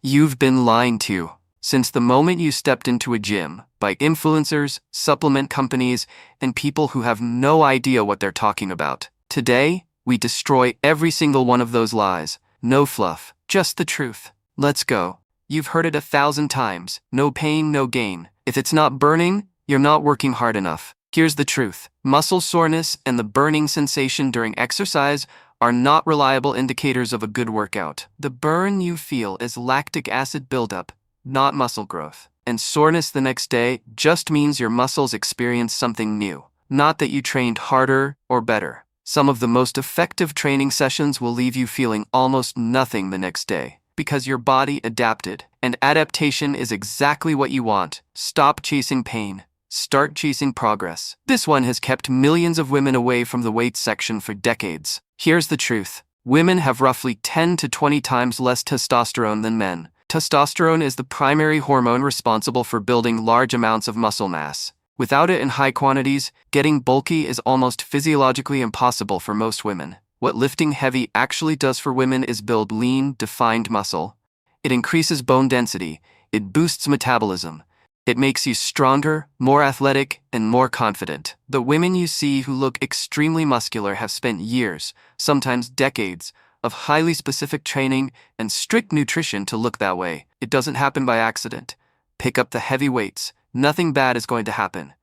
You've been lied to. Since the moment you stepped into a gym, by influencers, supplement companies, and people who have no idea what they're talking about. Today, we destroy every single one of those lies. No fluff, just the truth. Let's go. You've heard it 1,000 times. No pain, no gain. If it's not burning, you're not working hard enough. Here's the truth. Muscle soreness and the burning sensation during exercise are not reliable indicators of a good workout. The burn you feel is lactic acid buildup, not muscle growth. And soreness the next day just means your muscles experienced something new, not that you trained harder or better. Some of the most effective training sessions will leave you feeling almost nothing the next day, because your body adapted, and adaptation is exactly what you want. Stop chasing pain. Start chasing progress. This one has kept millions of women away from the weights section for decades. Here's the truth. Women have roughly 10 to 20 times less testosterone than men. Testosterone is the primary hormone responsible for building large amounts of muscle mass. Without it in high quantities, getting bulky is almost physiologically impossible for most women. What lifting heavy actually does for women is build lean, defined muscle. It increases bone density. It boosts metabolism. It makes you stronger, more athletic, and more confident. The women you see who look extremely muscular have spent years, sometimes decades, of highly specific training and strict nutrition to look that way. It doesn't happen by accident. Pick up the heavy weights. Nothing bad is going to happen.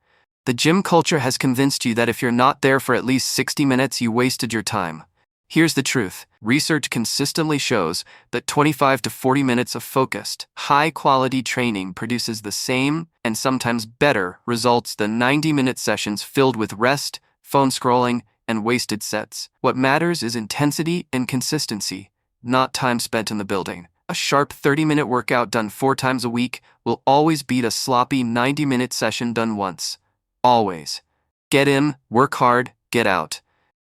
The gym culture has convinced you that if you're not there for at least 60 minutes, you wasted your time. Here's the truth. Research consistently shows that 25 to 40 minutes of focused, high-quality training produces the same, and sometimes better, results than 90-minute sessions filled with rest, phone scrolling, and wasted sets. What matters is intensity and consistency, not time spent in the building. A sharp 30-minute workout done 4 times a week will always beat a sloppy 90-minute session done once. Always. Get in, work hard, get out.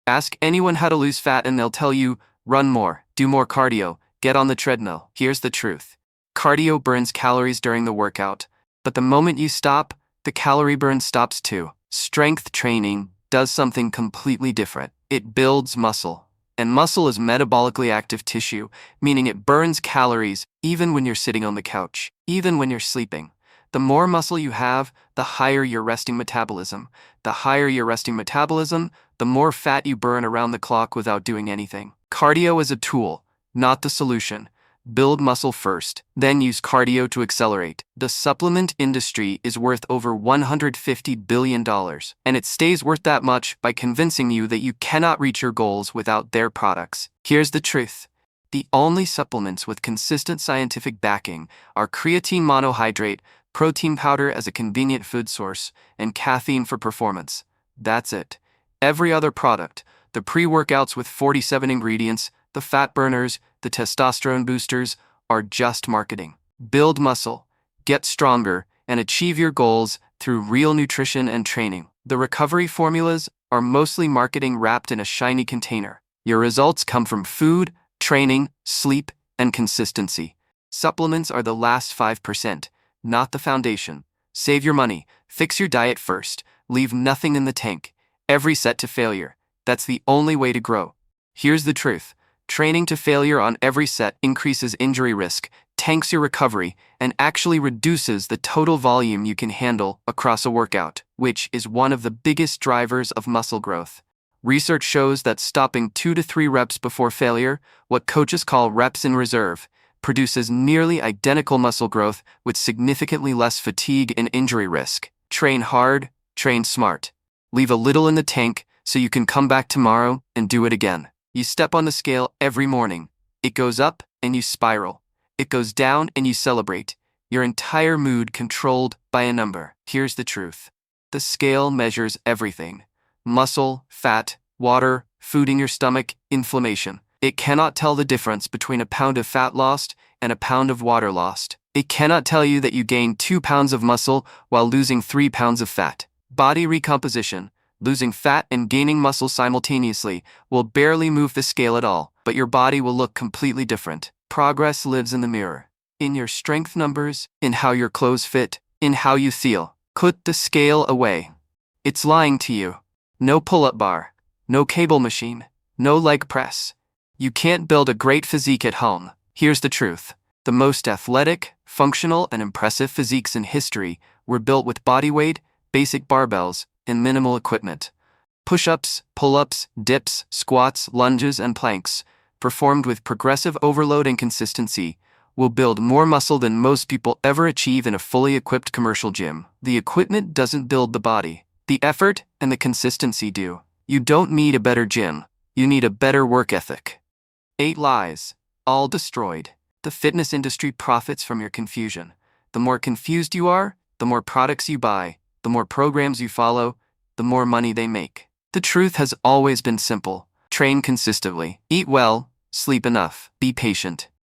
Ask anyone how to lose fat and they'll tell you, run more, do more cardio, get on the treadmill. Here's the truth. Cardio burns calories during the workout, but the moment you stop, the calorie burn stops too. Strength training does something completely different. It builds muscle. And muscle is metabolically active tissue, meaning it burns calories even when you're sitting on the couch, even when you're sleeping. The more muscle you have, the higher your resting metabolism. The higher your resting metabolism, the more fat you burn around the clock without doing anything. Cardio is a tool, not the solution. Build muscle first, then use cardio to accelerate. The supplement industry is worth over $150 billion, and it stays worth that much by convincing you that you cannot reach your goals without their products. Here's the truth. The only supplements with consistent scientific backing are creatine monohydrate, protein powder as a convenient food source, and caffeine for performance. That's it. Every other product, the pre-workouts with 47 ingredients, the fat burners, the testosterone boosters, are just marketing. Build muscle, get stronger, and achieve your goals through real nutrition and training. The recovery formulas are mostly marketing wrapped in a shiny container. Your results come from food, training, sleep, and consistency. Supplements are the last 5%, not the foundation. Save your money, fix your diet first, leave nothing in the tank. Every set to failure. That's the only way to grow. Here's the truth. Training to failure on every set increases injury risk, tanks your recovery, and actually reduces the total volume you can handle across a workout, which is one of the biggest drivers of muscle growth. Research shows that stopping 2 to 3 reps before failure, what coaches call reps in reserve, produces nearly identical muscle growth with significantly less fatigue and injury risk. Train hard, train smart. Leave a little in the tank so you can come back tomorrow and do it again. You step on the scale every morning. It goes up and you spiral. It goes down and you celebrate. Your entire mood controlled by a number. Here's the truth. The scale measures everything. Muscle, fat, water, food in your stomach, inflammation. It cannot tell the difference between a pound of fat lost and a pound of water lost. It cannot tell you that you gained 2 pounds of muscle while losing 3 pounds of fat. Body recomposition, losing fat and gaining muscle simultaneously, will barely move the scale at all, but your body will look completely different. Progress lives in the mirror. In your strength numbers, in how your clothes fit, in how you feel. Put the scale away. It's lying to you. No pull-up bar, no cable machine, no leg press. You can't build a great physique at home. Here's the truth. The most athletic, functional, and impressive physiques in history were built with bodyweight, basic barbells, and minimal equipment. Push-ups, pull-ups, dips, squats, lunges, and planks, performed with progressive overload and consistency, will build more muscle than most people ever achieve in a fully equipped commercial gym. The equipment doesn't build the body. The effort and the consistency do. You don't need a better gym. You need a better work ethic. 8 lies, all destroyed. The fitness industry profits from your confusion. The more confused you are, the more products you buy, the more programs you follow, the more money they make. The truth has always been simple. Train consistently, eat well, sleep enough, be patient.